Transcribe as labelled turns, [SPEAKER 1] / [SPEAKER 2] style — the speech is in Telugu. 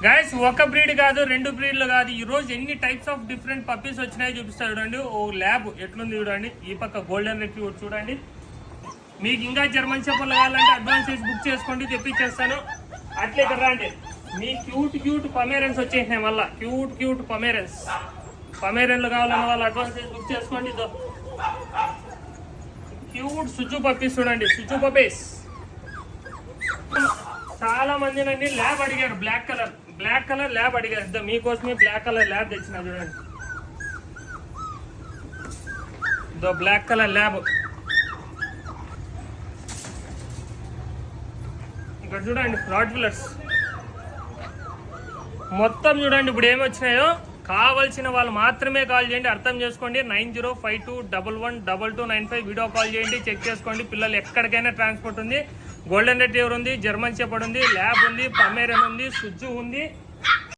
[SPEAKER 1] గైస్ ఒక బ్రీడ్ కాదు, 2 బ్రీడ్లు కాదు, ఈ రోజు ఎన్ని టైప్స్ ఆఫ్ డిఫరెంట్ పప్పీస్ వచ్చినాయో చూపిస్తారు చూడండి. ఓ ల్యాబ్ ఎట్లుంది చూడండి, ఈ పక్క గోల్డెన్ రిట్రీవర్ చూడండి. మీకు ఇంకా జర్మన్ షెపర్డ్ కావాలంటే అడ్వాన్స్ చేసి బుక్ చేసుకోండి, తెప్పించేస్తాను. అట్లే ఇక్కడ రండి, మీ క్యూట్ పమేరన్స్ వచ్చేసినాయి. మళ్ళీ క్యూట్ పమేరన్లు కావాలన్న వాళ్ళు అడ్వాన్స్ చేసి బుక్ చేసుకోండి. క్యూట్ సుజు పప్పీస్ చూడండి, సుజు పప్పీస్. చాలా మంది నండి ల్యాబ్ అడిగారు, బ్లాక్ కలర్ ల్యాబ్ అడిగారు. మీకోసమే బ్లాక్ కలర్ ల్యాబ్ తెచ్చిన చూడండి. బ్లాక్ కలర్ ల్యాబ్ ఇక్కడ చూడండి. రాట్విల్లర్స్ మొత్తం చూడండి. ఇప్పుడు ఏమి వచ్చినాయో కావాల్సిన వాళ్ళు మాత్రమే కాల్ చేయండి, అర్థం చేసుకోండి. 9052112295 వీడియో కాల్ చేయండి, చెక్ చేసుకోండి. పిల్లలు ఎక్కడికైనా ట్రాన్స్పోర్ట్ ఉంది. గోల్డెన్ రిట్రీవర్ ఉంది, జర్మన్ షెపర్డ్ ఉంది, ల్యాబ్ ఉంది, పమేరన్ ఉంది, సుజు ఉంది.